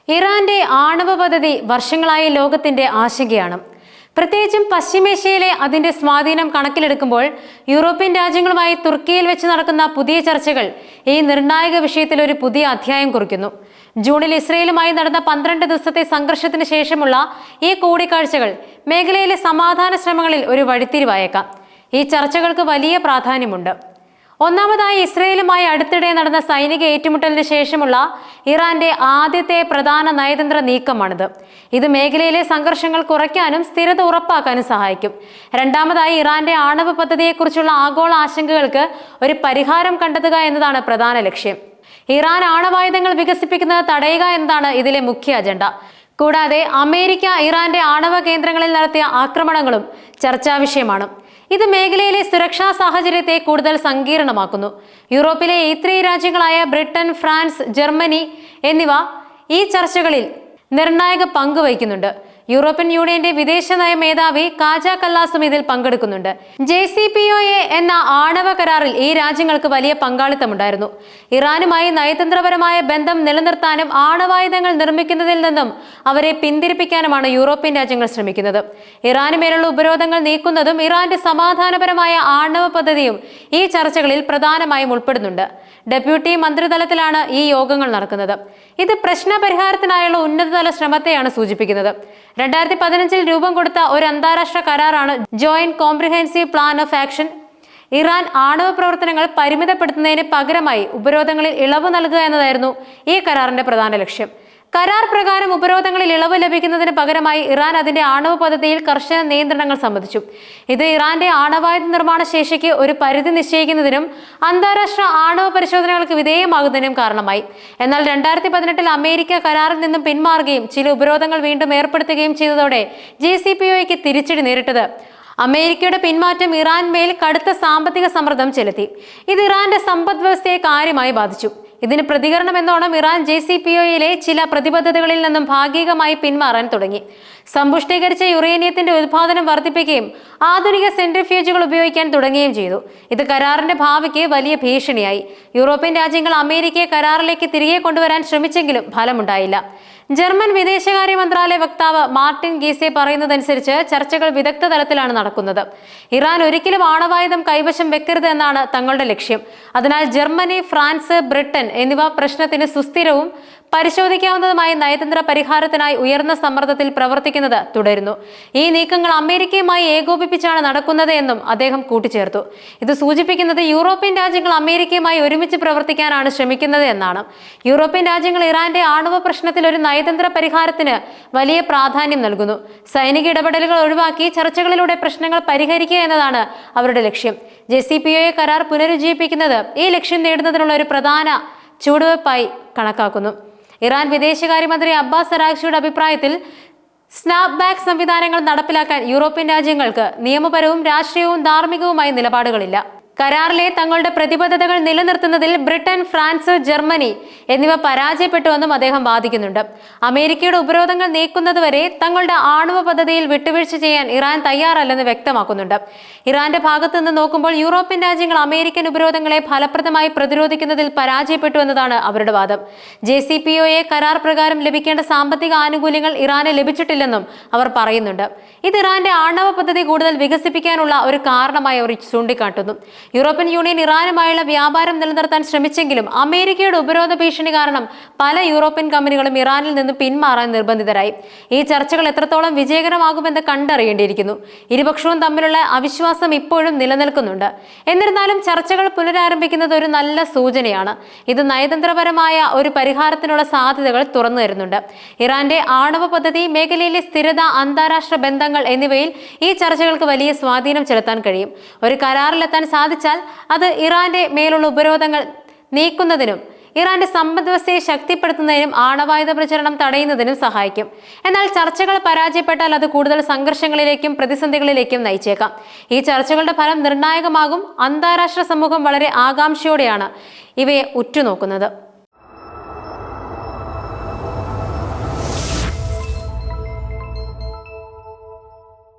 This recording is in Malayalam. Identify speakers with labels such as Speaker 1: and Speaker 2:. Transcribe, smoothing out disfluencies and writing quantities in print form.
Speaker 1: ഇറാന്റെ ആണവ പദ്ധതി വർഷങ്ങളായി ലോകത്തിന്റെ ആശങ്കയാണ്. പ്രത്യേകിച്ചും പശ്ചിമേഷ്യയിലെ അതിന്റെ സ്വാധീനം കണക്കിലെടുക്കുമ്പോൾ യൂറോപ്യൻ രാജ്യങ്ങളുമായി തുർക്കിയിൽ വെച്ച് നടക്കുന്ന പുതിയ ചർച്ചകൾ ഈ നിർണായക വിഷയത്തിൽ ഒരു പുതിയ അധ്യായം കുറിക്കുന്നു. ജൂണിൽ ഇസ്രയേലുമായി നടന്ന 12 ദിവസത്തെ സംഘർഷത്തിന് ശേഷമുള്ള ഈ കൂടിക്കാഴ്ചകൾ മേഖലയിലെ സമാധാന ശ്രമങ്ങളിൽ ഒരു വഴിത്തിരിവായേക്കാം. ഈ ചർച്ചകൾക്ക് വലിയ പ്രാധാന്യമുണ്ട്. ഒന്നാമതായി, ഇസ്രയേലുമായി അടുത്തിടെ നടന്ന സൈനിക ഏറ്റുമുട്ടലിന് ശേഷമുള്ള ഇറാന്റെ ആദ്യത്തെ പ്രധാന നയതന്ത്ര നീക്കമാണിത്. ഇത് മേഖലയിലെ സംഘർഷങ്ങൾ കുറയ്ക്കാനും സ്ഥിരത ഉറപ്പാക്കാനും സഹായിക്കും. രണ്ടാമതായി, ഇറാന്റെ ആണവ പദ്ധതിയെക്കുറിച്ചുള്ള ആഗോള ആശങ്കകൾക്ക് ഒരു പരിഹാരം കണ്ടെത്തുക എന്നതാണ് പ്രധാന ലക്ഷ്യം. ഇറാൻ ആണവായുധങ്ങൾ വികസിപ്പിക്കുന്നത് തടയുക എന്നതാണ് ഇതിലെ മുഖ്യ അജണ്ട. കൂടാതെ അമേരിക്ക ഇറാന്റെ ആണവ കേന്ദ്രങ്ങളിൽ നടത്തിയ ആക്രമണങ്ങളും ചർച്ചാ വിഷയമാണ്. ഇത് മേഖലയിലെ സുരക്ഷാ സാഹചര്യത്തെ കൂടുതൽ സങ്കീർണമാക്കുന്നു. യൂറോപ്പിലെ E3 രാജ്യങ്ങളായ ബ്രിട്ടൻ, ഫ്രാൻസ്, ജർമ്മനി എന്നിവ ഈ ചർച്ചകളിൽ നിർണായക പങ്ക് വഹിക്കുന്നുണ്ട്. യൂറോപ്യൻ യൂണിയന്റെ വിദേശനയ മേധാവി കാജ കല്ലാസും ഇതിൽ പങ്കെടുക്കുന്നുണ്ട്. JCPOA എന്ന ആണവ കരാറിൽ ഈ രാജ്യങ്ങൾക്ക് വലിയ പങ്കാളിത്തമുണ്ടായിരുന്നു. ഇറാനുമായി നയതന്ത്രപരമായ ബന്ധം നിലനിർത്താനും ആണവായുധങ്ങൾ നിർമ്മിക്കുന്നതിൽ നിന്നും അവരെ പിന്തിരിപ്പിക്കാനുമാണ് യൂറോപ്യൻ രാജ്യങ്ങൾ ശ്രമിക്കുന്നത്. ഇറാന് മേലുള്ള ഉപരോധങ്ങൾ നീക്കുന്നതും ഇറാന്റെ സമാധാനപരമായ ആണവ പദ്ധതിയും ഈ ചർച്ചകളിൽ പ്രധാനമായും ഉൾപ്പെടുന്നുണ്ട്. ഡെപ്യൂട്ടി മന്ത്രിതലത്തിലാണ് ഈ യോഗങ്ങൾ നടക്കുന്നത്. ഇത് പ്രശ്ന പരിഹാരത്തിനായുള്ള ഉന്നതതല ശ്രമത്തെയാണ് സൂചിപ്പിക്കുന്നത്. 2015 രൂപം കൊടുത്ത ഒരു അന്താരാഷ്ട്ര കരാറാണ് joint comprehensive plan of action. Iran ആണവ പ്രവർത്തനങ്ങൾ പരിമിതപ്പെടുത്തുന്നതിന് പകരമായി ഉപരോധങ്ങളിൽ ഇളവ് നൽകുക എന്നതായിരുന്നു ഈ കരാറിന്റെ പ്രധാന ലക്ഷ്യം. കരാർ പ്രകാരം ഉപരോധങ്ങളിൽ ഇളവ് ലഭിക്കുന്നതിന് പകരമായി ഇറാൻ അതിന്റെ ആണവ പദ്ധതിയിൽ കർശന നിയന്ത്രണങ്ങൾ സമ്മതിച്ചു. ഇത് ഇറാന്റെ ആണവായുധ നിർമ്മാണ ശേഷിക്ക് ഒരു പരിധി നിശ്ചയിക്കുന്നതിനും അന്താരാഷ്ട്ര ആണവ പരിശോധനകൾക്ക് വിധേയമാകുന്നതിനും കാരണമായി. എന്നാൽ 2018 അമേരിക്ക കരാറിൽ നിന്നും പിന്മാറുകയും ചില ഉപരോധങ്ങൾ വീണ്ടും ഏർപ്പെടുത്തുകയും ചെയ്തതോടെ JCPOAക്ക് തിരിച്ചടി നേരിട്ടത്. അമേരിക്കയുടെ പിന്മാറ്റം ഇറാൻ മേൽ കടുത്ത സാമ്പത്തിക സമ്മർദ്ദം ചെലുത്തി. ഇത് ഇറാന്റെ സമ്പദ് വ്യവസ്ഥയെ കാര്യമായി ബാധിച്ചു. ഇതിന് പ്രതികരണം എന്നോണം ഇറാൻ JCPOAയിലെ ചില പ്രതിബദ്ധതകളിൽ നിന്നും ഭാഗികമായി പിന്മാറാൻ തുടങ്ങി. സമ്പുഷ്ടീകരിച്ച യുറേനിയത്തിന്റെ ഉത്പാദനം വർദ്ധിപ്പിക്കുകയും ആധുനിക സെൻട്രിഫ്യൂജുകൾ ഉപയോഗിക്കാൻ തുടങ്ങുകയും ചെയ്തു. ഇത് കരാറിന്റെ ഭാവിക്ക് വലിയ ഭീഷണിയായി. യൂറോപ്യൻ രാജ്യങ്ങൾ അമേരിക്കയെ കരാറിലേക്ക് തിരികെ കൊണ്ടുവരാൻ ശ്രമിച്ചെങ്കിലും ഫലമുണ്ടായില്ല. ജർമ്മൻ വിദേശകാര്യ മന്ത്രാലയ വക്താവ് മാർട്ടിൻ ഗീസെ പറയുന്നതനുസരിച്ച് ചർച്ചകൾ വിദഗ്ധ തലത്തിലാണ് നടക്കുന്നത്. ഇറാൻ ഒരിക്കലും ആണവായുധം കൈവശം വെക്കരുത് എന്നാണ് തങ്ങളുടെ ലക്ഷ്യം. അതിനാൽ ജർമ്മനി, ഫ്രാൻസ്, ബ്രിട്ടൻ എന്നിവ പ്രശ്നത്തിന് സുസ്ഥിരവും പരിശോധിക്കാവുന്നതുമായ നയതന്ത്ര പരിഹാരത്തിനായി ഉയർന്ന സമ്മർദ്ദത്തിൽ പ്രവർത്തിക്കുന്നത് തുടരുന്നു. ഈ നീക്കങ്ങൾ അമേരിക്കയുമായി ഏകോപിപ്പിച്ചാണ് നടക്കുന്നത് എന്നും അദ്ദേഹം കൂട്ടിച്ചേർത്തു. ഇത് സൂചിപ്പിക്കുന്നത് യൂറോപ്യൻ രാജ്യങ്ങൾ അമേരിക്കയുമായി ഒരുമിച്ച് പ്രവർത്തിക്കാനാണ് ശ്രമിക്കുന്നത് എന്നാണ്. യൂറോപ്യൻ രാജ്യങ്ങൾ ഇറാന്റെ ആണവ പ്രശ്നത്തിൽ ഒരു നയതന്ത്ര പരിഹാരത്തിന് വലിയ പ്രാധാന്യം നൽകുന്നു. സൈനിക ഇടപെടലുകൾ ഒഴിവാക്കി ചർച്ചകളിലൂടെ പ്രശ്നങ്ങൾ പരിഹരിക്കുക എന്നതാണ് അവരുടെ ലക്ഷ്യം. JCPOA കരാർ പുനരുജ്ജീവിപ്പിക്കുന്നത് ഈ ലക്ഷ്യം നേടുന്നതിനുള്ള ഒരു പ്രധാന ചുവടുവയ്പായി കണക്കാക്കുന്നു. ഇറാൻ വിദേശകാര്യമന്ത്രി അബ്ബാസ് അരാഗ്ചിയുടെ അഭിപ്രായത്തിൽ സ്നാപ്പ് ബാക്ക് സംവിധാനങ്ങൾ നടപ്പിലാക്കാൻ യൂറോപ്യൻ രാജ്യങ്ങൾക്ക് നിയമപരവും രാഷ്ട്രീയവും ധാർമ്മികവുമായ നിലപാടുകളില്ല. കരാറിലെ തങ്ങളുടെ പ്രതിബദ്ധതകൾ നിലനിർത്തുന്നതിൽ ബ്രിട്ടൻ, ഫ്രാൻസ്, ജർമ്മനി എന്നിവ പരാജയപ്പെട്ടുവെന്നും അദ്ദേഹം വാദിക്കുന്നുണ്ട്. അമേരിക്കയുടെ ഉപരോധങ്ങൾ നീക്കുന്നതുവരെ തങ്ങളുടെ ആണവ പദ്ധതിയിൽ വിട്ടുവീഴ്ച ചെയ്യാൻ ഇറാൻ തയ്യാറല്ലെന്ന് വ്യക്തമാക്കുന്നുണ്ട്. ഇറാന്റെ ഭാഗത്തു നിന്ന് നോക്കുമ്പോൾ യൂറോപ്യൻ രാജ്യങ്ങൾ അമേരിക്കൻ ഉപരോധങ്ങളെ ഫലപ്രദമായി പ്രതിരോധിക്കുന്നതിൽ പരാജയപ്പെട്ടു എന്നതാണ് അവരുടെ വാദം. JCPOA കരാർ പ്രകാരം ലഭിക്കേണ്ട സാമ്പത്തിക ആനുകൂല്യങ്ങൾ ഇറാന് ലഭിച്ചിട്ടില്ലെന്നും അവർ പറയുന്നുണ്ട്. ഇത് ഇറാന്റെ ആണവ പദ്ധതി കൂടുതൽ വികസിപ്പിക്കാനുള്ള ഒരു കാരണമായി അവർ ചൂണ്ടിക്കാട്ടുന്നു. യൂറോപ്യൻ യൂണിയൻ ഇറാനുമായുള്ള വ്യാപാരം നിലനിർത്താൻ ശ്രമിച്ചെങ്കിലും അമേരിക്കയുടെ ഉപരോധ ഭീഷണി കാരണം പല യൂറോപ്യൻ കമ്പനികളും ഇറാനിൽ നിന്ന് പിന്മാറാൻ നിർബന്ധിതരായി. ഈ ചർച്ചകൾ എത്രത്തോളം വിജയകരമാകുമെന്ന് കണ്ടറിയേണ്ടിയിരിക്കുന്നു. ഇരുപക്ഷവും തമ്മിലുള്ള അവിശ്വാസം ഇപ്പോഴും നിലനിൽക്കുന്നുണ്ട്. എന്നിരുന്നാലും ചർച്ചകൾ പുനരാരംഭിക്കുന്നത് ഒരു നല്ല സൂചനയാണ്. ഇത് നയതന്ത്രപരമായ ഒരു പരിഹാരത്തിനുള്ള സാധ്യതകൾ തുറന്നു തരുന്നുണ്ട്. ഇറാന്റെ ആണവ പദ്ധതി, മേഖലയിലെ സ്ഥിരത, അന്താരാഷ്ട്ര ബന്ധങ്ങൾ എന്നിവയിൽ ഈ ചർച്ചകൾക്ക് വലിയ സ്വാധീനം ചെലുത്താൻ കഴിയും. ഒരു കരാറിലെത്താൻ സാധിച്ചാൽ അത് ഇറാന്റെ മേലുള്ള ഉപരോധങ്ങൾ നീക്കുന്നതിനും ഇറാന്റെ സമ്പദ് വ്യവസ്ഥയെ ശക്തിപ്പെടുത്തുന്നതിനും ആണവായുധ പ്രചരണം തടയുന്നതിനും സഹായിക്കും. എന്നാൽ ചർച്ചകൾ പരാജയപ്പെട്ടാൽ അത് കൂടുതൽ സംഘർഷങ്ങളിലേക്കും പ്രതിസന്ധികളിലേക്കും നയിച്ചേക്കാം. ഈ ചർച്ചകളുടെ ഫലം നിർണായകമാകും. അന്താരാഷ്ട്ര സമൂഹം വളരെ ആകാംക്ഷയോടെയാണ് ഇവയെ ഉറ്റുനോക്കുന്നത്.